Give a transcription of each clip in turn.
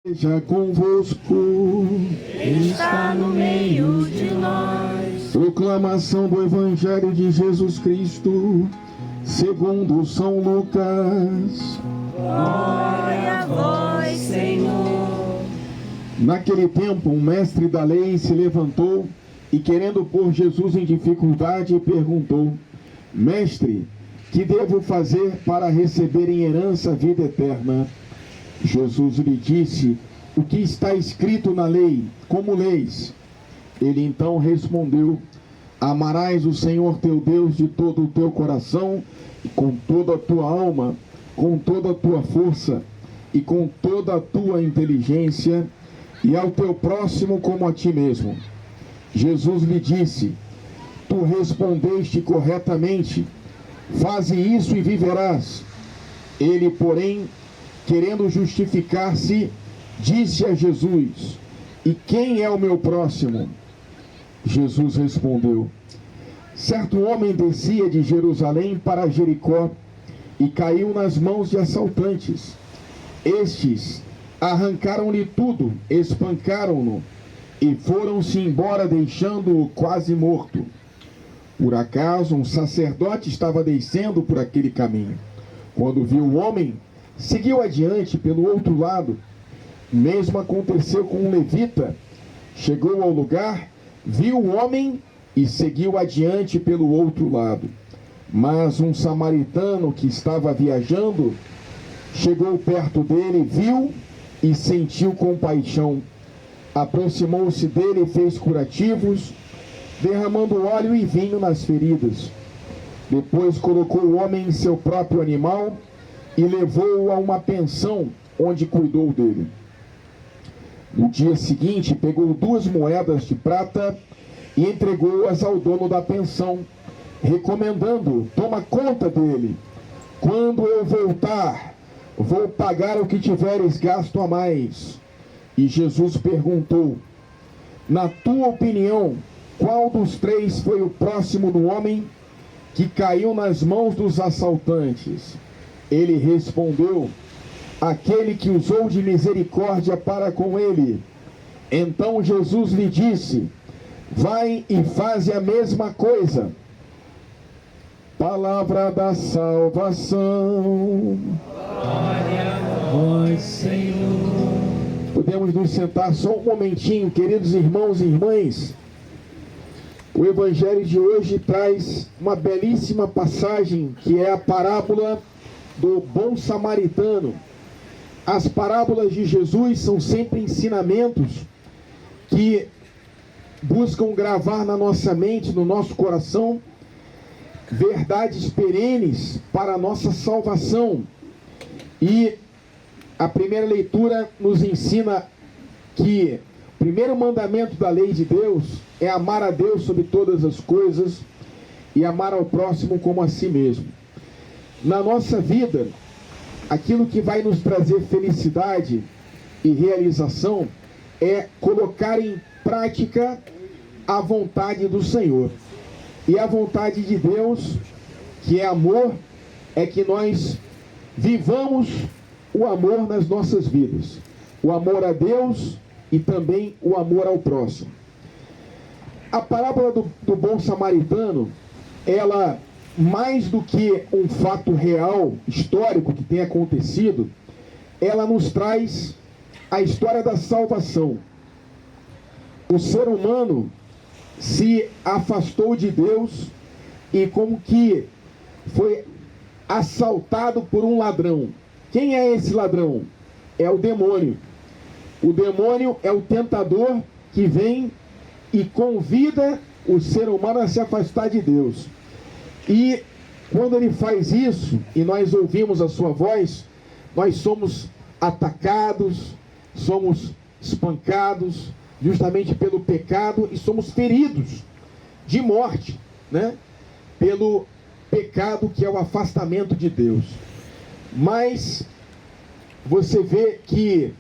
Seja convosco, está no meio de nós. proclamação do Evangelho de Jesus Cristo, segundo São Lucas. Glória a vós, Senhor. Naquele tempo, um mestre da lei se levantou e, querendo pôr Jesus em dificuldade, perguntou: Mestre, que devo fazer para receber em herança a vida eterna? Jesus lhe disse: o que está escrito na lei, como leis? Ele então respondeu: amarás o Senhor teu Deus de todo o teu coração, com toda a tua alma, com toda a tua força e com toda a tua inteligência, e ao teu próximo como a ti mesmo. Jesus lhe disse: tu respondeste corretamente, faze isso e viverás. Ele, porém, querendo justificar-se, disse a Jesus: e quem é o meu próximo? Jesus respondeu: certo homem descia de Jerusalém para Jericó e caiu nas mãos de assaltantes. Estes arrancaram-lhe tudo, espancaram-no e foram-se embora, deixando-o quase morto. Por acaso, um sacerdote estava descendo por aquele caminho. Quando viu o homem, seguiu adiante pelo outro lado. O mesmo aconteceu com um levita. Chegou ao lugar, viu o homem e seguiu adiante pelo outro lado. Mas um samaritano que estava viajando chegou perto dele, viu e sentiu compaixão. Aproximou-se dele e fez curativos, derramando óleo e vinho nas feridas. Depois colocou o homem em seu próprio animal e levou-o a uma pensão, onde cuidou dele. No dia seguinte, pegou 2 moedas de prata e entregou-as ao dono da pensão, recomendando: toma conta dele. Quando eu voltar, vou pagar o que tiveres gasto a mais. E Jesus perguntou: na tua opinião, qual dos 3 foi o próximo do homem que caiu nas mãos dos assaltantes? Ele respondeu: aquele que usou de misericórdia para com ele. Então Jesus lhe disse: vai e faze a mesma coisa. Palavra da salvação. Glória a vós, Senhor. Podemos nos sentar só um momentinho, queridos irmãos e irmãs. O Evangelho de hoje traz uma belíssima passagem, que é a parábola do bom samaritano. As parábolas de Jesus são sempre ensinamentos que buscam gravar na nossa mente, no nosso coração, verdades perenes para a nossa salvação. E a primeira leitura nos ensina que o primeiro mandamento da lei de Deus é amar a Deus sobre todas as coisas e amar ao próximo como a si mesmo. Na nossa vida, aquilo que vai nos trazer felicidade e realização é colocar em prática a vontade do Senhor. E a vontade de Deus, que é amor, é que nós vivamos o amor nas nossas vidas. O amor a Deus e também o amor ao próximo. A parábola do bom samaritano, ela, mais do que um fato real, histórico, que tem acontecido, ela nos traz a história da salvação. O ser humano se afastou de Deus e como que foi assaltado por um ladrão. Quem é esse ladrão? É o demônio. O demônio é o tentador que vem e convida o ser humano a se afastar de Deus. E quando ele faz isso, e nós ouvimos a sua voz, nós somos atacados, somos espancados, justamente pelo pecado, e somos feridos de morte, né? Pelo pecado, que é o afastamento de Deus. Mas você vê que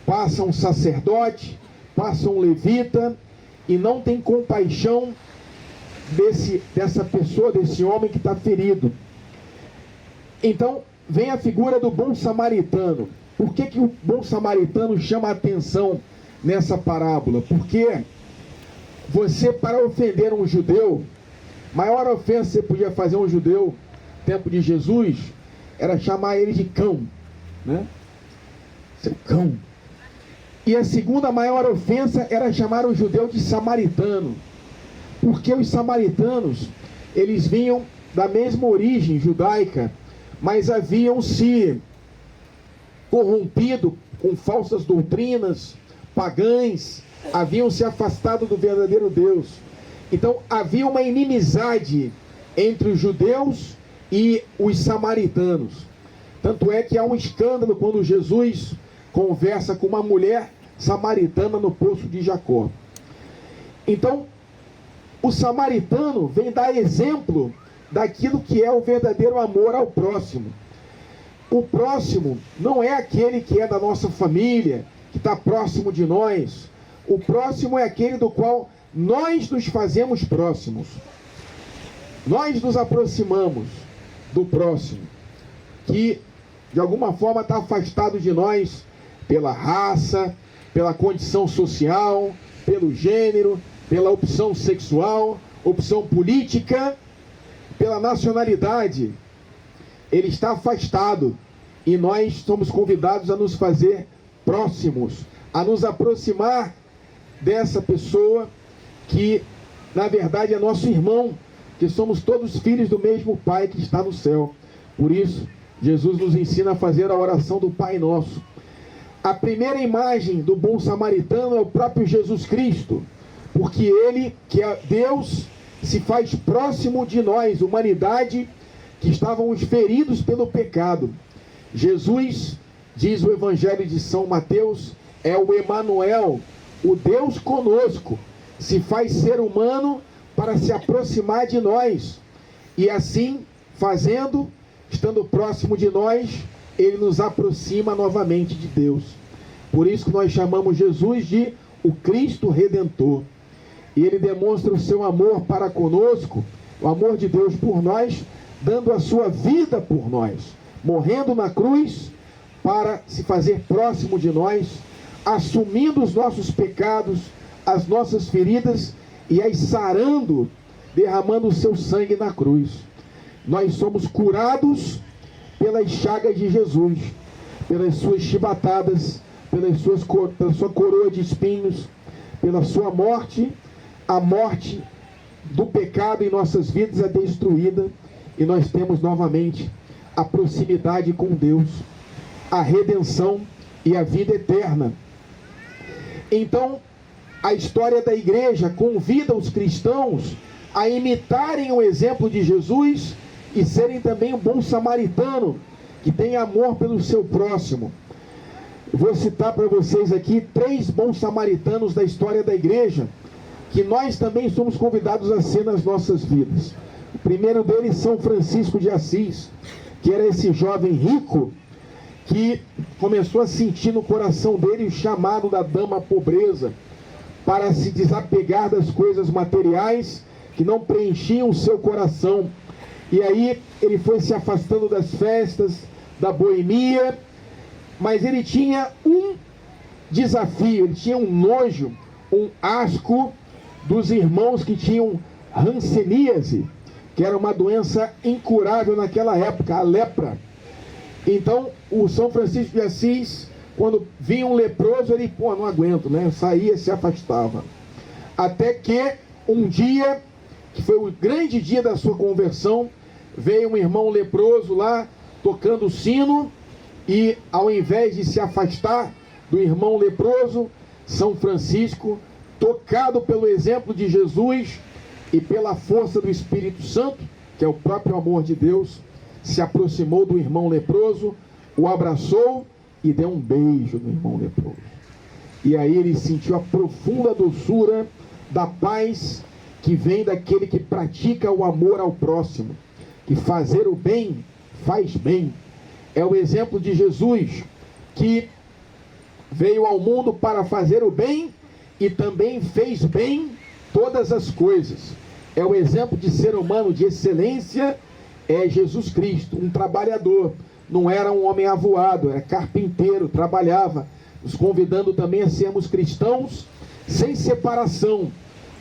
passa um sacerdote, passa um levita, e não tem compaixão dessa pessoa, desse homem que está ferido. Então vem a figura do bom samaritano. Por que o bom samaritano chama a atenção nessa parábola? Porque você, para ofender um judeu, maior ofensa que você podia fazer a um judeu no tempo de Jesus era chamar ele de cão, né? Seu cão. E a segunda maior ofensa era chamar o judeu de samaritano, porque os samaritanos, eles vinham da mesma origem judaica, mas haviam se corrompido com falsas doutrinas pagãs, haviam se afastado do verdadeiro Deus. Então havia uma inimizade entre os judeus e os samaritanos. Tanto é que há um escândalo quando Jesus conversa com uma mulher samaritana no poço de Jacó. Então, o samaritano vem dar exemplo daquilo que é o verdadeiro amor ao próximo. O próximo não é aquele que é da nossa família, que está próximo de nós. O próximo é aquele do qual nós nos fazemos próximos. Nós nos aproximamos do próximo, que de alguma forma está afastado de nós pela raça, pela condição social, pelo gênero, pela opção sexual, opção política, pela nacionalidade. Ele está afastado e nós somos convidados a nos fazer próximos, a nos aproximar dessa pessoa que na verdade é nosso irmão, que somos todos filhos do mesmo Pai que está no céu. Por isso, Jesus nos ensina a fazer a oração do Pai Nosso. A primeira imagem do bom samaritano é o próprio Jesus Cristo, porque ele, que é Deus, se faz próximo de nós, humanidade, que estávamos feridos pelo pecado. Jesus, diz o Evangelho de São Mateus, é o Emanuel, o Deus conosco, se faz ser humano para se aproximar de nós, e assim, fazendo, estando próximo de nós, ele nos aproxima novamente de Deus. Por isso que nós chamamos Jesus de o Cristo Redentor. E ele demonstra o seu amor para conosco, o amor de Deus por nós, dando a sua vida por nós, morrendo na cruz para se fazer próximo de nós, assumindo os nossos pecados, as nossas feridas e as sarando, derramando o seu sangue na cruz. Nós somos curados pelas chagas de Jesus, pelas suas chibatadas, pela sua coroa de espinhos, pela sua morte. A morte do pecado em nossas vidas é destruída e nós temos novamente a proximidade com Deus, a redenção e a vida eterna. Então, a história da igreja convida os cristãos a imitarem o exemplo de Jesus e serem também um bom samaritano, que tem amor pelo seu próximo. Vou citar para vocês aqui 3 bons samaritanos da história da igreja, que nós também somos convidados a ser nas nossas vidas. O primeiro deles, São Francisco de Assis, que era esse jovem rico, que começou a sentir no coração dele o chamado da dama pobreza, para se desapegar das coisas materiais que não preenchiam o seu coração. E aí ele foi se afastando das festas, da boemia, mas ele tinha um desafio, ele tinha um nojo, um asco dos irmãos que tinham hanseníase, que era uma doença incurável naquela época, a lepra. Então, o São Francisco de Assis, quando vinha um leproso, ele, não aguento, né? Saía, se afastava. Até que um dia, que foi o grande dia da sua conversão, veio um irmão leproso lá, tocando o sino, e ao invés de se afastar do irmão leproso, São Francisco, tocado pelo exemplo de Jesus e pela força do Espírito Santo, que é o próprio amor de Deus, se aproximou do irmão leproso, o abraçou e deu um beijo no irmão leproso. E aí ele sentiu a profunda doçura da paz que vem daquele que pratica o amor ao próximo, que fazer o bem faz bem. É o exemplo de Jesus, que veio ao mundo para fazer o bem e também fez bem todas as coisas. É o exemplo de ser humano de excelência, é Jesus Cristo, um trabalhador. não era um homem avoado, era carpinteiro, trabalhava, nos convidando também a sermos cristãos sem separação,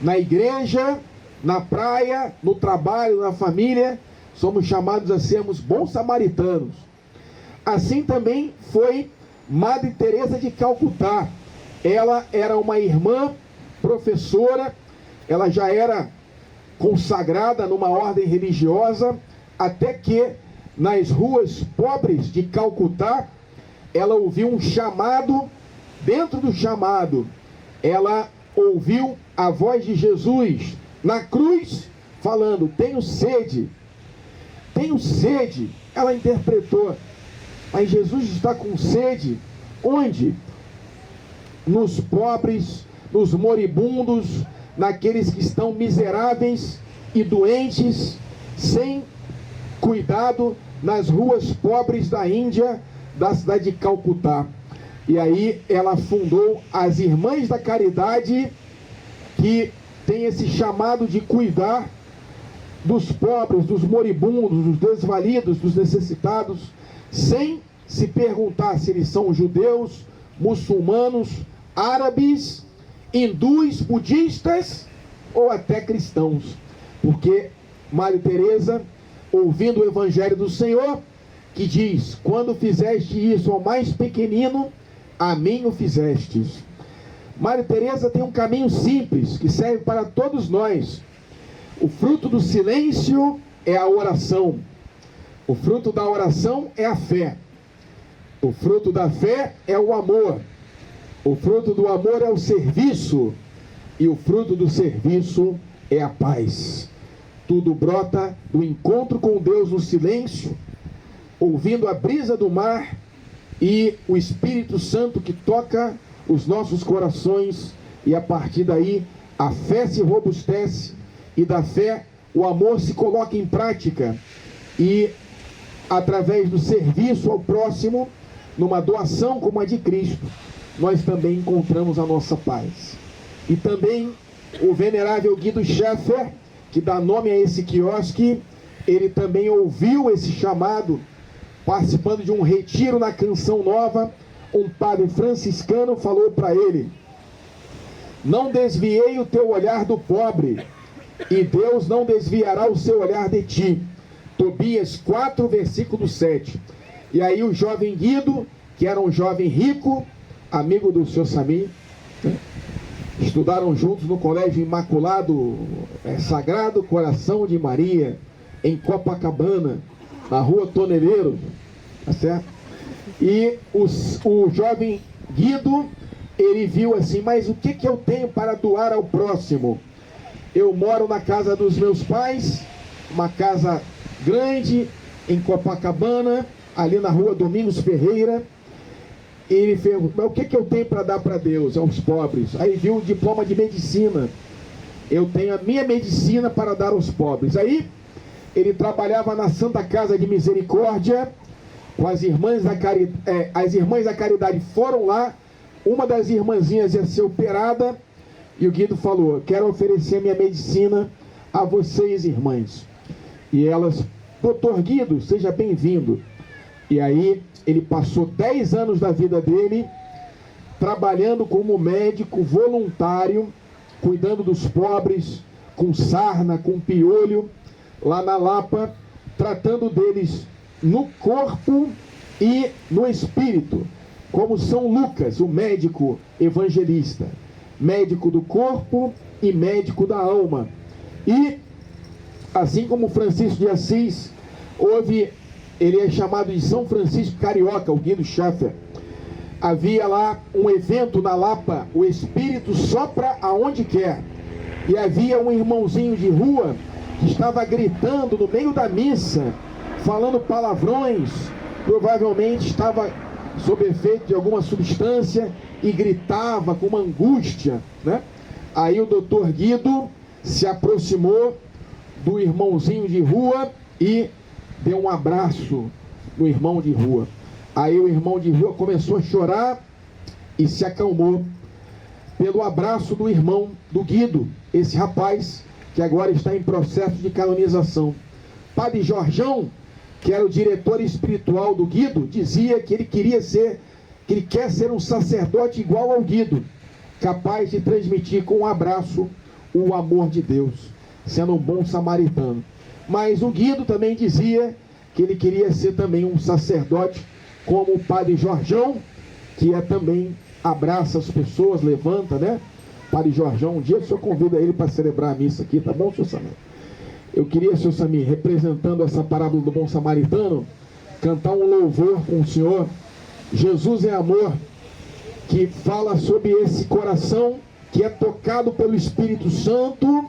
na igreja, na praia, no trabalho, na família. Somos chamados a sermos bons samaritanos. Assim também foi Madre Teresa de Calcutá. Ela era uma irmã professora, ela já era consagrada numa ordem religiosa, até que nas ruas pobres de Calcutá, ela ouviu um chamado. Dentro do chamado, ela ouviu a voz de Jesus na cruz, falando: tenho sede, tenho sede. Ela interpretou: mas Jesus está com sede onde? Nos pobres, nos moribundos, naqueles que estão miseráveis e doentes, sem cuidado, nas ruas pobres da Índia, da cidade de Calcutá. E aí ela fundou as Irmãs da Caridade, que tem esse chamado de cuidar dos pobres, dos moribundos, dos desvalidos, dos necessitados, sem se perguntar se eles são judeus, muçulmanos, árabes, hindus, budistas ou até cristãos. Porque Madre Teresa, ouvindo o Evangelho do Senhor, que diz: quando fizeste isso ao mais pequenino, a mim o fizestes. Madre Teresa tem um caminho simples que serve para todos nós. O fruto do silêncio é a oração. O fruto da oração é a fé. O fruto da fé é o amor. O fruto do amor é o serviço. E o fruto do serviço é a paz. Tudo brota do encontro com Deus no silêncio, ouvindo a brisa do mar e o Espírito Santo que toca os nossos corações, e a partir daí a fé se robustece, e da fé o amor se coloca em prática, e através do serviço ao próximo, numa doação como a de Cristo, nós também encontramos a nossa paz. E também o venerável Guido Schaeffer, que dá nome a esse quiosque, ele também ouviu esse chamado, participando de um retiro na Canção Nova. Um padre franciscano falou para ele: não desviei o teu olhar do pobre, e Deus não desviará o seu olhar de ti. Tobias 4, versículo 7. E aí o jovem Guido, que era um jovem rico, amigo do Sr. Samir, né? Estudaram juntos no Colégio Imaculado Sagrado Coração de Maria, em Copacabana, na rua Toneleiro, tá certo? E o jovem Guido, ele viu assim: mas o que eu tenho para doar ao próximo? Eu moro na casa dos meus pais, uma casa grande em Copacabana, ali na rua Domingos Ferreira. E ele perguntou: mas o que eu tenho para dar para Deus, aos pobres? Aí viu o diploma de medicina: eu tenho a minha medicina para dar aos pobres. Aí ele trabalhava na Santa Casa de Misericórdia com as Irmãs da Caridade. As Irmãs da Caridade foram lá, uma das irmãzinhas ia ser operada, e o Guido falou: quero oferecer minha medicina a vocês, irmãs. E elas: doutor Guido, seja bem-vindo. E aí ele passou 10 anos da vida dele trabalhando como médico voluntário, cuidando dos pobres, com sarna, com piolho, lá na Lapa, tratando deles no corpo e no espírito, como São Lucas, o médico evangelista, médico do corpo e médico da alma. E assim como Francisco de Assis, ele é chamado de São Francisco Carioca, o Guido Schaeffer. Havia lá um evento na Lapa, o Espírito sopra aonde quer. E havia um irmãozinho de rua que estava gritando no meio da missa, falando palavrões, provavelmente estava sob efeito de alguma substância e gritava com uma angústia, né? Aí o doutor Guido se aproximou do irmãozinho de rua e deu um abraço no irmão de rua. Aí o irmão de rua começou a chorar e se acalmou pelo abraço do irmão do Guido, esse rapaz que agora está em processo de canonização. Padre Jorjão, que era o diretor espiritual do Guido, dizia que ele quer ser um sacerdote igual ao Guido, capaz de transmitir com um abraço o amor de Deus, sendo um bom samaritano. Mas o Guido também dizia que ele queria ser também um sacerdote como o padre Jorjão, que também abraça as pessoas, levanta, né? Padre Jorjão, um dia o senhor convida ele para celebrar a missa aqui, tá bom, senhor Samir? Eu queria, senhor Samir, representando essa parábola do bom samaritano, cantar um louvor com o senhor, Jesus é Amor, que fala sobre esse coração que é tocado pelo Espírito Santo,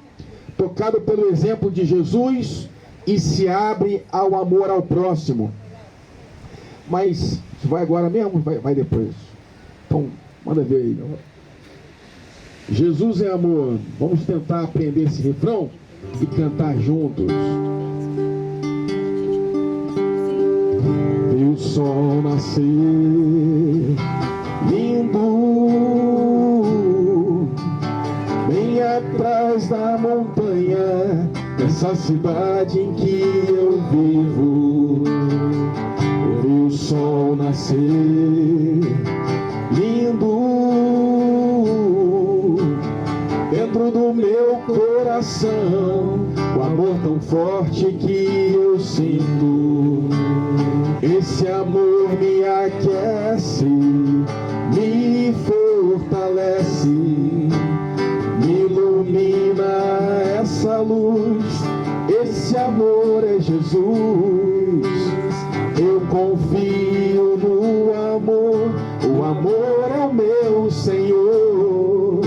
tocado pelo exemplo de Jesus e se abre ao amor ao próximo. Mas vai agora mesmo? Vai depois? Então, manda ver aí. Jesus é amor. Vamos tentar aprender esse refrão e cantar juntos. Vi o sol nascer, lindo, bem atrás da montanha, nessa cidade em que eu vivo. Eu vi o sol nascer, lindo, dentro do meu coração, o amor tão forte que eu sinto. Esse amor me aquece, me fortalece, me ilumina essa luz. Esse amor é Jesus. Eu confio no amor, o amor é o meu Senhor.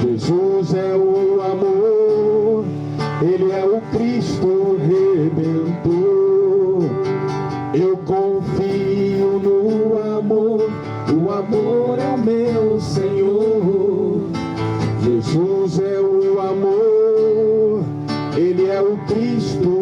Jesus é o amor, Ele é o Cristo Redentor. Eu confio no amor, o amor é o meu Senhor. Jesus é o amor, Ele é o Cristo